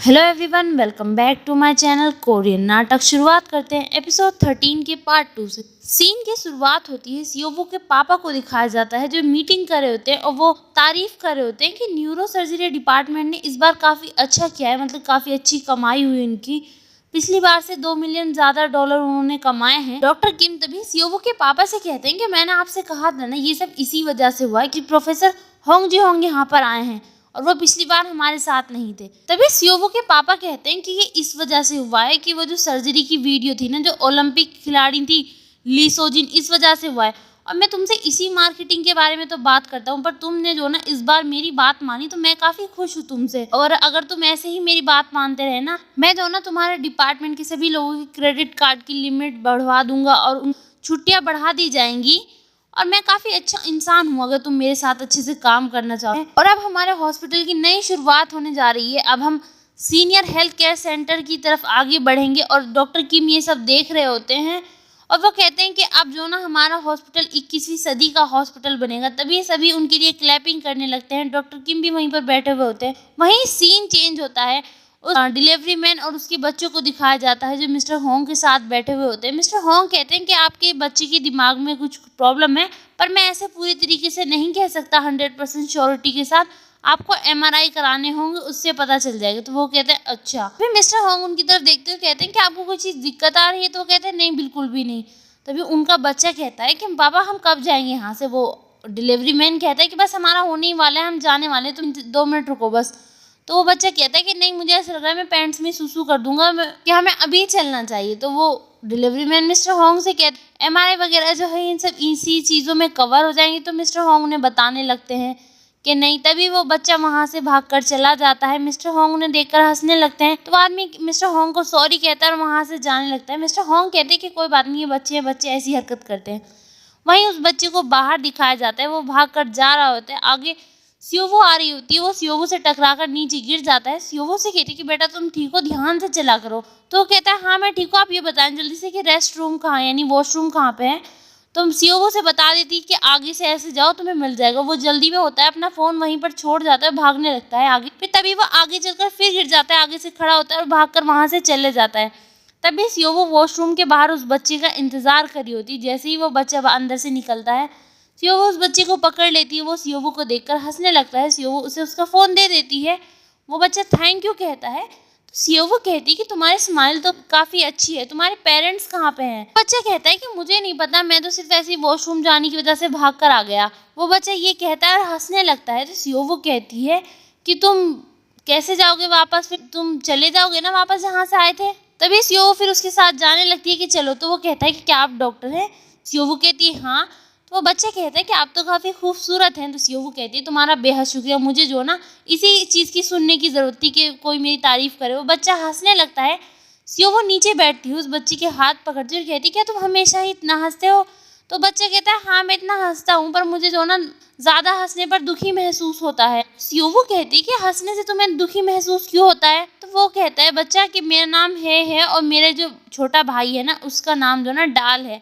Hello everyone, welcome back to my channel Korean नाटक। शुरुआत करते हैं एपिसोड 13 के पार्ट 2 से। सीन की शुरुआत होती है, सियोवो के पापा को दिखाया जाता है जो मीटिंग कर रहे होते हैं और वो तारीफ कर रहे होते हैं कि न्यूरो सर्जरी डिपार्टमेंट ने इस बार काफ़ी अच्छा किया है, मतलब काफ़ी अच्छी कमाई हुई उनकी। पिछली बार से $2 मिलियन ज़्यादा डॉलर उन्होंने कमाए हैं। डॉक्टर किम तभी सियोवो के पापा से कहते हैं कि मैंने आपसे कहा था ना, ये सब इसी वजह से हुआ है कि प्रोफेसर होंग जी होंग यहाँ पर आए हैं और वो पिछली बार हमारे साथ नहीं थे। तभी सियोवो के पापा कहते हैं कि ये इस वजह से हुआ है कि वो जो सर्जरी की वीडियो थी ना, जो ओलंपिक खिलाड़ी थी ली सोजिन, इस वजह से हुआ है। और मैं तुमसे इसी मार्केटिंग के बारे में तो बात करता हूँ, पर तुमने जो ना इस बार मेरी बात मानी तो मैं काफ़ी खुश हूँ तुमसे। और अगर तुम ऐसे ही मेरी बात मानते रहे ना, मैं जो ना तुम्हारे डिपार्टमेंट के सभी लोगों की क्रेडिट कार्ड की लिमिट बढ़वा दूंगा और छुट्टियाँ बढ़ा दी जाएंगी। और मैं काफ़ी अच्छा इंसान हूँ अगर तुम मेरे साथ अच्छे से काम करना चाहो। और अब हमारे हॉस्पिटल की नई शुरुआत होने जा रही है। अब हम सीनियर हेल्थ केयर सेंटर की तरफ आगे बढ़ेंगे और डॉक्टर किम ये सब देख रहे होते हैं और वो कहते हैं कि अब जो ना हमारा हॉस्पिटल 21वीं सदी का हॉस्पिटल बनेगा। तभी सभी उनके लिए क्लैपिंग करने लगते हैं। डॉक्टर किम भी वहीं पर बैठे हुए होते हैं। वहीं सीन चेंज होता है, उस डिलीवरी मैन और उसके बच्चों को दिखाया जाता है जो मिस्टर होंग के साथ बैठे हुए होते हैं। मिस्टर होंग कहते हैं कि आपके बच्चे के दिमाग में कुछ प्रॉब्लम है, पर मैं ऐसे पूरी तरीके से नहीं कह सकता 100% श्योरिटी के साथ। आपको MRI कराने होंगे, उससे पता चल जाएगा। तो वो कहते हैं अच्छा। फिर मिस्टर होंग उनकी तरफ देखते हुए कहते हैं कि आपको कोई चीज़ दिक्कत आ रही है? तो वो कहते हैं नहीं, बिल्कुल भी नहीं। तभी उनका बच्चा कहता है कि पापा हम कब जाएंगे यहाँ से? वो डिलीवरी मैन कहता है कि बस हमारा होने ही वाला है, हम जाने वाले हैं, तुम 2 मिनट रुको बस। तो वो बच्चा कहता है कि नहीं, मुझे ऐसा लग रहा है मैं पैंट्स में सूसू कर दूंगा, कि हमें अभी चलना चाहिए। तो वो डिलीवरी मैन मिस्टर होंग से कहते MRI वगैरह जो है इन सब इसी चीज़ों में कवर हो जाएंगी। तो मिस्टर होंग उन्हें बताने लगते हैं कि नहीं। तभी वो बच्चा वहाँ से भागकर चला जाता है। मिस्टर होंग उन्हें देखकर हंसने लगते हैं। तो आदमी मिस्टर होंग को सॉरी कहता है और वहाँ से जाने लगता है। मिस्टर होंग कहते हैं कि कोई बात नहीं, ये बच्चे हैं, बच्चे ऐसी हरकत करते हैं। वहीं उस बच्चे को बाहर दिखाया जाता है, वो भागकर जा रहा होता है। आगे सियोवो आ रही होती है, वो सियोवो से टकराकर नीचे गिर जाता है। सियोवो से कहती है कि बेटा तुम ठीक हो, ध्यान से चला करो। तो वो कहता है हाँ मैं ठीक हूँ, आप ये बताएं जल्दी से कि रेस्ट रूम कहाँ है, यानी वॉशरूम कहाँ पे है। तो सियोवो से बता देती कि आगे से ऐसे जाओ तुम्हें मिल जाएगा। वो जल्दी में होता है, अपना फ़ोन वहीं पर छोड़ जाता है, भागने लगता है आगे। फिर तभी वो आगे चलकर फिर गिर जाता है, आगे से खड़ा होता है और भागकर वहाँ से चले जाता है। तभी सियोवो वॉशरूम के बाहर उस बच्चे का इंतजार करी होती। जैसे ही वो बच्चा अंदर से निकलता है, सियोवो उस बच्चे को पकड़ लेती है। वो सियोवो को देखकर हंसने लगता है। सियोवो उसे उसका फ़ोन दे देती है। वो बच्चा थैंक यू कहता है। तो सियोवो कहती है कि तुम्हारी स्माइल तो काफ़ी अच्छी है, तुम्हारे पेरेंट्स कहाँ पे हैं? बच्चा कहता है कि मुझे नहीं पता, मैं तो सिर्फ ऐसे ही वॉशरूम जाने की वजह से भाग कर आ गया। वो बच्चा ये कहता है और हंसने लगता है। तो सियोवो कहती है कि तुम कैसे जाओगे वापस? फिर तुम चले जाओगे ना वापस जहाँ से आए थे? तभी सियोवो फिर उसके साथ जाने लगती है कि चलो। तो वो कहता है कि क्या आप डॉक्टर हैं? सियोवो कहती है हाँ। तो वो बच्चा कहता है कि आप तो काफ़ी खूबसूरत हैं। तो सियोवो कहती है तुम्हारा बेहद शुक्रिया, मुझे जो ना इसी चीज़ की सुनने की ज़रूरत थी कि कोई मेरी तारीफ़ करे। वो बच्चा हंसने लगता है। सियोवो नीचे बैठती है, उस बच्चे के हाथ पकड़ती है और कहती है क्या तुम हमेशा ही इतना हंसते हो? तो बच्चा कहता है हाँ मैं इतना हंसता हूँ, पर मुझे जो ना ज़्यादा हंसने पर दुखी महसूस होता है। सियोवो कहती है कि हंसने से तुम्हें दुखी महसूस क्यों होता है? तो वो कहता है बच्चा कि मेरा नाम है और मेरे जो छोटा भाई है ना, उसका नाम जो ना डाल है।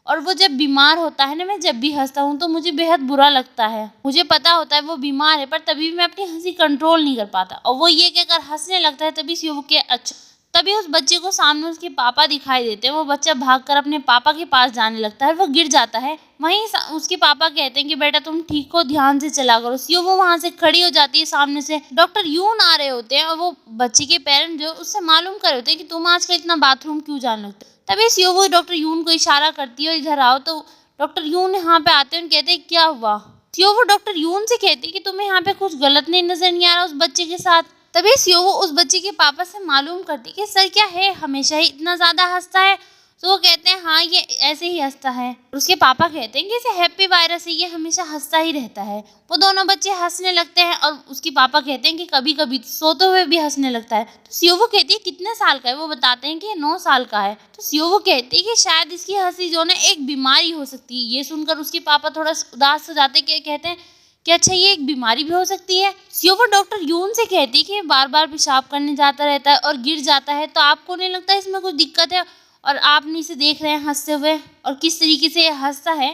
और वो जब बीमार होता है ना, मैं जब भी हंसता हूँ तो मुझे बेहद बुरा लगता है। मुझे पता होता है वो बीमार है, पर तभी भी मैं अपनी हंसी कंट्रोल नहीं कर पाता। और वो ये कहकर हंसने लगता है। तभी सियोवो के अच्छा। तभी उस बच्चे को सामने उसके पापा दिखाई देते हैं। वो बच्चा भागकर अपने पापा के पास जाने लगता है, वो गिर जाता है। वहीं उसके पापा कहते हैं कि बेटा तुम ठीक हो, ध्यान से चला करो। सियोवो वहां से खड़ी हो जाती है। सामने से डॉक्टर यून आ रहे होते हैं और वो बच्चे के पेरेंट जो उससे मालूम कर रहे होते हैं कि तुम आजकल इतना बाथरूम क्यों जाने लगते हो। तभी सियोवो डॉक्टर यून को इशारा करती है और इधर आओ। तो डॉक्टर यून यहाँ पे आते हैं और कहते हैं क्या हुआ? सियोवो डॉक्टर यून से कहती है कि तुम्हें यहाँ पे कुछ गलत नहीं नजर नहीं आ रहा उस बच्चे के साथ? तभी सियोवो उस बच्चे के पापा से मालूम करती है कि सर क्या है, हमेशा ही इतना ज़्यादा हंसता है? तो वो कहते हैं हाँ ये ऐसे ही हंसता है। उसके पापा कहते हैं कि इसे हैप्पी वायरस है, ये हमेशा हंसता ही रहता है। वो दोनों बच्चे हंसने लगते हैं और उसके पापा कहते हैं कि कभी कभी सोते हुए भी हंसने लगता है। तो सियोवो कहती है कितने साल का है? वो बताते हैं कि ये 9 साल का है। तो सियोवो कहती है कि शायद इसकी हंसी जो ना एक बीमारी हो सकती है। ये सुनकर उसके पापा थोड़ा उदास हो जाते हैं, कहते हैं कि अच्छा ये एक बीमारी भी हो सकती है। सियोवो डॉक्टर यून से कहती है कि बार बार पेशाब करने जाता रहता है और गिर जाता है, तो आपको नहीं लगता इसमें कुछ दिक्कत है? और आप नहीं से देख रहे हैं हंसते हुए और किस तरीके से हंसता है।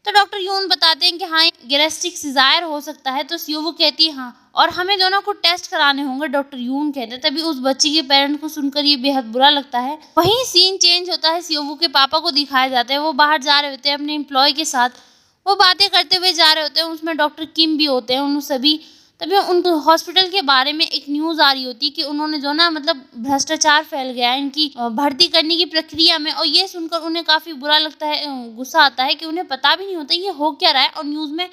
तो डॉक्टर यून बताते हैं कि हाँ गैस्ट्रिक सिजायर हो सकता है। तो सियोवो कहती है हाँ, और हमें दोनों को टेस्ट कराने होंगे, डॉक्टर यून कहते हैं। तभी उस बच्ची के पेरेंट को सुनकर ये बेहद बुरा लगता है। वहीं सीन चेंज होता है, सियोवू के पापा को दिखाया जाता है। वो बाहर जा रहे होते हैं अपने एम्प्लॉय के साथ, वो बातें करते हुए जा रहे होते हैं। उसमें डॉक्टर किम भी होते हैं, उन सभी। तभी उन हॉस्पिटल के बारे में एक न्यूज़ आ रही होती है कि उन्होंने जो ना मतलब भ्रष्टाचार फैल गया है इनकी भर्ती करने की प्रक्रिया में। और ये सुनकर उन्हें काफ़ी बुरा लगता है, गुस्सा आता है कि उन्हें पता भी नहीं होता ये हो क्या रहा है। और न्यूज़ में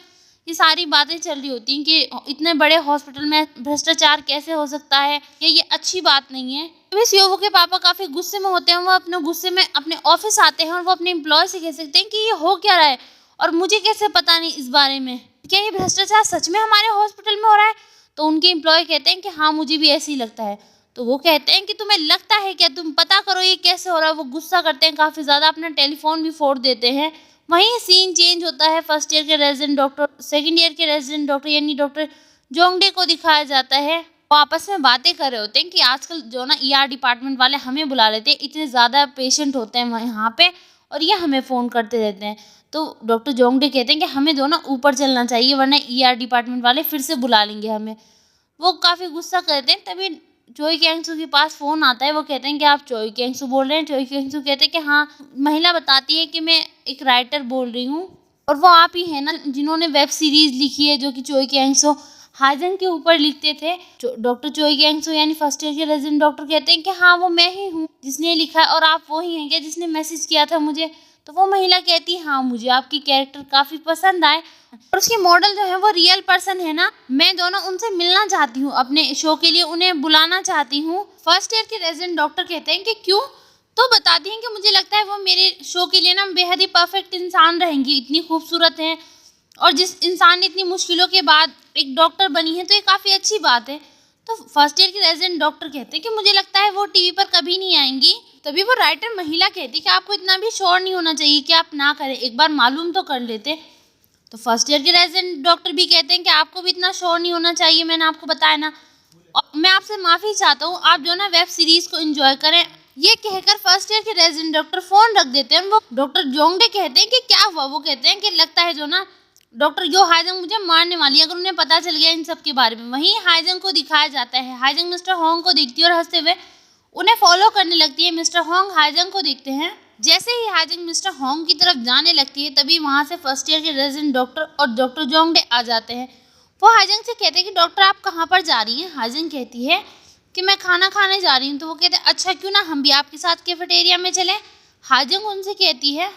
ये सारी बातें चल रही होती हैं कि इतने बड़े हॉस्पिटल में भ्रष्टाचार कैसे हो सकता है, ये अच्छी बात नहीं है। तभी सियोवू के पापा काफ़ी गुस्से में होते हैं। वो अपने गुस्से में अपने ऑफिस आते हैं और वो अपने एम्प्लॉय से कह सकते हैं कि ये हो क्या रहा है और मुझे कैसे पता नहीं इस बारे में, क्या ये भ्रष्टाचार सच में हमारे हॉस्पिटल में हो रहा है। तो उनके एम्प्लॉय कहते हैं कि हाँ मुझे भी ऐसे ही लगता है। तो वो कहते हैं कि तुम्हें लगता है क्या, तुम पता करो ये कैसे हो रहा है। वो गुस्सा करते हैं काफ़ी ज़्यादा, अपना टेलीफोन भी फोड़ देते हैं। वहीं सीन चेंज होता है, फर्स्ट ईयर के रेजिडेंट डॉक्टर, सेकंड ईयर के रेजिडेंट डॉक्टर यानी डॉक्टर जोंगडे को दिखाया जाता है। वो आपस में बातें कर रहे होते हैं कि आजकल जो ना ईआर डिपार्टमेंट वाले हमें बुला लेते हैं, इतने ज़्यादा पेशेंट होते हैं यहाँ पे और ये हमें फ़ोन करते रहते हैं। तो डॉक्टर जोंगडे कहते हैं कि हमें दोनों ऊपर चलना चाहिए वरना ईआर डिपार्टमेंट वाले फिर से बुला लेंगे हमें। वो काफ़ी गुस्सा करते हैं। तभी चोई कैंगसू के पास फ़ोन आता है। वो कहते हैं कि आप चोई कैंगसू बोल रहे हैं। चोई कैंगसू कहते हैं कि हाँ। महिला बताती है कि मैं एक राइटर बोल रही हूँ और वो आप ही है ना जिन्होंने वेब सीरीज़ लिखी है जो कि चोई कैंगसू हाइजन के ऊपर लिखते थे। डॉक्टर चोई कैंगसू यानी फर्स्ट ईयर के रेजिडेंट डॉक्टर कहते हैं कि हाँ वो मैं ही हूँ जिसने लिखा है और आप वो ही हैं क्या जिसने मैसेज किया था मुझे। तो वो महिला कहती है हाँ मुझे आपकी कैरेक्टर काफ़ी पसंद आए और उसकी मॉडल जो है वो रियल पर्सन है ना, मैं दोनों उनसे मिलना चाहती हूँ, अपने शो के लिए उन्हें बुलाना चाहती हूँ। फर्स्ट ईयर के रेजिडेंट डॉक्टर कहते हैं कि क्यों। तो बताती हैं कि मुझे लगता है वो मेरे शो के लिए ना बेहद ही परफेक्ट इंसान रहेंगी, इतनी खूबसूरत हैं और जिस इंसान ने इतनी मुश्किलों के बाद एक डॉक्टर बनी है तो ये काफ़ी अच्छी बात है। तो फर्स्ट ईयर के रेजिडेंट डॉक्टर कहते हैं कि मुझे लगता है वो टीवी पर कभी नहीं आएंगी। तभी वो राइटर महिला कहती कि आपको इतना भी श्योर नहीं होना चाहिए कि आप ना करें, एक बार मालूम तो कर लेते। तो फर्स्ट ईयर के रेजिडेंट डॉक्टर भी कहते हैं कि आपको भी इतना श्योर नहीं होना चाहिए, मैंने आपको बताया ना। और मैं आपसे माफ़ी चाहता हूँ, आप जो ना वेब सीरीज़ को एंजॉय करें। ये कहकर फर्स्ट ईयर के रेजिडेंट डॉक्टर फ़ोन रख देते हैं। वो डॉक्टर जोंगडे कहते हैं कि क्या हुआ। वो कहते हैं कि लगता है जो ना डॉक्टर यो हाइजंग मुझे मारने वाली है अगर उन्हें पता चल गया इन सब के बारे में। वहीं हाइजंग को दिखाया जाता है। हाइजंग मिस्टर होंग को देखती है और हंसते हुए उन्हें फॉलो करने लगती है। मिस्टर होंग हाइजंग को देखते हैं। जैसे ही हाइजंग मिस्टर होंग की तरफ जाने लगती है तभी वहाँ से फर्स्ट ईयर के रेजिडेंट डॉक्टर और डॉक्टर जोंगडे आ जाते हैं। वो हाइजंग से कहते हैं कि डॉक्टर आप कहाँ पर जा रही हैं। हाइजंग कहती है कि मैं खाना खाने जा रही हूँ। तो वो कहते हैं अच्छा क्यों ना हम भी आपके साथ कैफेटेरिया में चलें। हाइजंग उनसे कहती है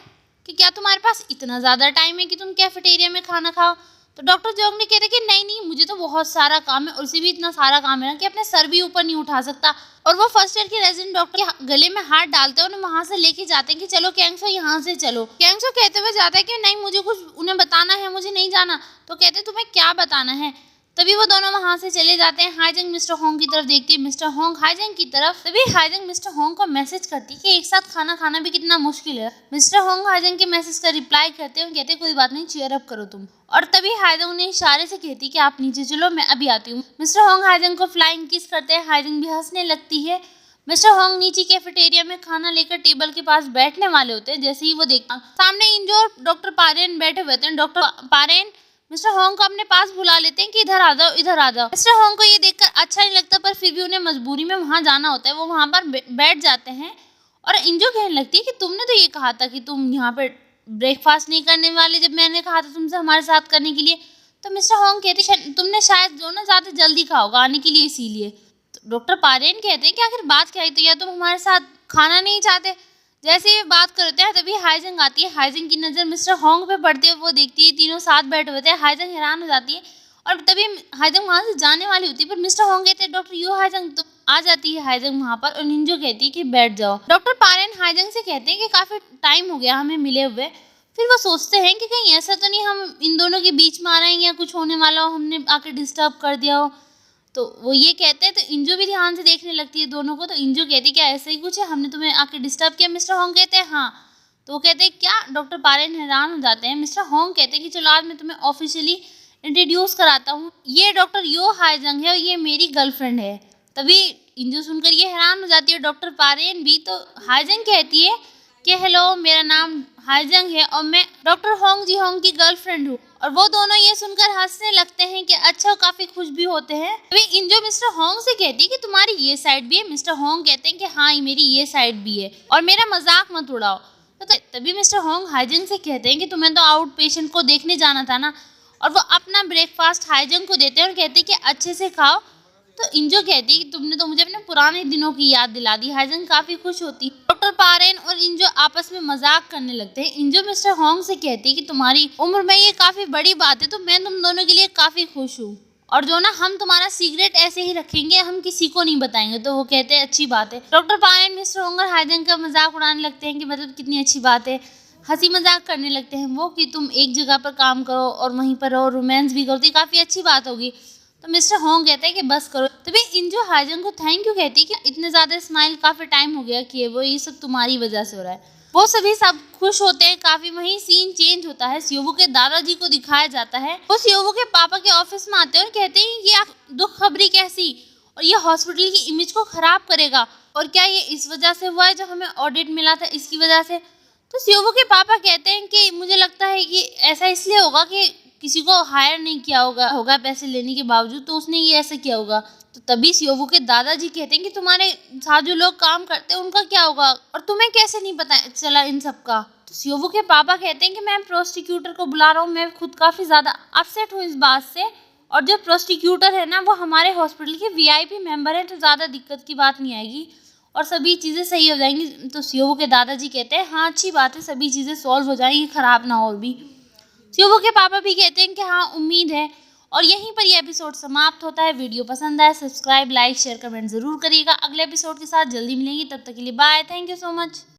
कि क्या तुम्हारे पास इतना ज़्यादा टाइम है कि तुम कैफेटेरिया में खाना खाओ। तो डॉक्टर जोंगडे कहते कि नहीं मुझे तो बहुत सारा काम है और उसे भी इतना सारा काम है ना कि अपने सर भी ऊपर नहीं उठा सकता। और वो फर्स्ट ईयर के रेजिडेंट डॉक्टर के गले में हाथ डालते हैं, उन्हें वहाँ से लेके जाते हैं कि चलो कैंगसो यहाँ से चलो। कैंगसो कहते हुए जाता है कि नहीं मुझे कुछ उन्हें बताना है, मुझे नहीं जाना। तो कहते तुम्हें क्या बताना है। तभी वो दोनों वहाँ से चले जाते हैं। हाइजंग मिस्टर होंग की तरफ देखती है, मिस्टर होंग हाइजंग की तरफ। तभी हाइजंग मिस्टर होंग को मैसेज करती है कि एक साथ खाना खाना भी कितना मुश्किल है। मिस्टर होंग हाइजंग के मैसेज का रिप्लाई करते हैं, कहते कोई बात नहीं चीयर अप करो तुम। और तभी हाइजंग उन्हें इशारे से कहती कि आप नीचे चलो मैं अभी आती हूँ। मिस्टर होंग हाइजंग को फ्लाइंग किस करते हैं। हाइजंग भी हंसने लगती है। मिस्टर होंग नीचे कैफेटेरिया में खाना लेकर टेबल के पास बैठने वाले होते हैं। जैसे ही वो देखता सामने इंजो डॉक्टर पारेन बैठे हुए थे। डॉक्टर पारेन मिस्टर होंग को अपने पास बुला लेते हैं कि इधर आ जाओ इधर आ जाओ। मिस्टर होंग को ये देखकर अच्छा नहीं लगता पर फिर भी उन्हें मजबूरी में वहाँ जाना होता है। वो वहाँ पर बैठ जाते हैं और इंजो कहने लगती है कि तुमने तो ये कहा था कि तुम यहाँ पे ब्रेकफास्ट नहीं करने वाले जब मैंने कहा था तुमसे हमारे साथ करने के लिए। तो मिस्टर होंग कहते तुमने शायद जो ना ज़्यादा जल्दी खाओ आने के लिए इसीलिए। तो डॉक्टर पारेन कहते हैं कि आखिर बात क्या है, तो या तुम हमारे साथ खाना नहीं चाहते। जैसे ही बात करते हैं तभी हाइजंग आती है। हाइजंग की नज़र मिस्टर होंग पे पड़ती है। वो देखती है तीनों साथ बैठे हुए थे। हाइजंग हैरान हो जाती है और तभी हाइजंग वहाँ से जाने वाली होती है पर मिस्टर होंग कहते हैं डॉक्टर यो हाइजंग। तो आ जाती है हाइजंग वहाँ पर और निंजो कहती है कि बैठ जाओ। डॉक्टर पारेन हाइजंग से कहते हैं कि काफ़ी टाइम हो गया हमें मिले हुए। फिर वो सोचते हैं कि कहीं ऐसा तो नहीं हम इन दोनों के बीच में आ रहे हैं या कुछ होने वाला हो, हमने आके डिस्टर्ब कर दिया हो। तो वो ये कहते हैं तो इंजो भी ध्यान से देखने लगती है दोनों को। तो इंजो कहती है क्या ऐसा ही कुछ है, हमने तुम्हें आके डिस्टर्ब किया। मिस्टर होंग कहते हैं हाँ। तो वो कहते हैं क्या। डॉक्टर पारेन हैरान हो जाते हैं। मिस्टर होंग कहते हैं कि चलो आज मैं तुम्हें ऑफिशियली इंट्रोड्यूस कराता हूँ, ये डॉक्टर यो हाइजंग है और ये मेरी गर्लफ्रेंड है। तभी इंजो सुनकर ये हैरान हो जाती है, डॉक्टर पारेन भी। तो हाइजंग कहती है कि हेलो मेरा नाम हाईजंग है और मैं डॉक्टर होंग जी होंग की गर्लफ्रेंड हूँ। और वो दोनों ये सुनकर हंसने लगते हैं कि अच्छा, काफी खुश भी होते हैं। तभी इंजो मिस्टर होंग से कहती है कि तुम्हारी ये साइड भी है। मिस्टर होंग कहते हैं कि हाँ, मेरी ये साइड भी है और मेरा मजाक मत उड़ाओ। तो तभी मिस्टर होंग हाईजंग से कहते हैं कि तुम्हें तो आउट पेशेंट को देखने जाना था ना। और वो अपना ब्रेकफास्ट हाईजंग को देते हैं और कहते हैं कि अच्छे से खाओ। तो इंजो कहती है कि तुमने तो मुझे अपने पुराने दिनों की याद दिला दी। हाईजंग काफी खुश होती। डॉक्टर पारेन और इंजो आपस में मजाक करने लगते हैं। इंजो मिस्टर होंग से कहती है कि तुम्हारी उम्र में ये काफी बड़ी बात है, तो मैं तुम दोनों के लिए काफी खुश हूँ। और जो ना, हम तुम्हारा सीक्रेट ऐसे ही रखेंगे, हम किसी को नहीं बताएंगे। तो वो कहते हैं अच्छी बात है। डॉक्टर पारेन मिस्टर होंग और हाईजंग का मजाक उड़ाने लगते हैं कि मतलब कितनी अच्छी बात है। हंसी मजाक करने लगते हैं वो कि तुम एक जगह पर काम करो और वहीं पर रहो, रोमांस भी करो, तो काफी अच्छी बात होगी। तो मिस्टर होंग कहते हैं कि बस करो। तभी इंजो हाईजंग को थैंक यू कहती है कि इतने ज्यादा स्माइल काफी टाइम हो गया किए, वो ये सब तुम्हारी वजह से हो रहा है। वो सभी सब खुश होते हैं काफी। वहीं सीन चेंज होता है। सियोबू के दादाजी को दिखाया जाता है। वो सियोबू के पापा के ऑफिस में आते हैं और कहते हैं ये दुख खबरी कैसी, और ये हॉस्पिटल की इमेज को खराब करेगा, और क्या ये इस वजह से हुआ है जो हमें ऑडिट मिला था इसकी वजह से। तो सियोबू के पापा कहते हैं कि मुझे लगता है कि ऐसा इसलिए होगा कि किसी को हायर नहीं किया होगा पैसे लेने के बावजूद, तो उसने ये ऐसा किया होगा। तो तभी सियोबू के दादाजी कहते हैं कि तुम्हारे साथ जो लोग काम करते हैं उनका क्या होगा, और तुम्हें कैसे नहीं पता चला इन सब का। तो सियोबू के पापा कहते हैं कि मैं प्रोस्टिक्यूटर को बुला रहा हूँ, मैं खुद काफी ज्यादा अपसेट हूँ इस बात से, और जो प्रोस्टिक्यूटर है ना वो हमारे हॉस्पिटल के वीआईपी मेंबर है, तो ज्यादा दिक्कत की बात नहीं आएगी और सभी चीजें सही हो जाएंगी। तो सियोबू के दादाजी कहते हैं हाँ, अच्छी बात है, सभी चीजें सॉल्व हो जाएंगी, खराब ना हो भी। सियोबू के पापा भी कहते हैं कि हाँ, उम्मीद है। और यहीं पर यह एपिसोड समाप्त होता है। वीडियो पसंद आए सब्सक्राइब, लाइक, शेयर, कमेंट जरूर करिएगा। अगले एपिसोड के साथ जल्दी मिलेंगे, तब तक के लिए bye. Thank you so much.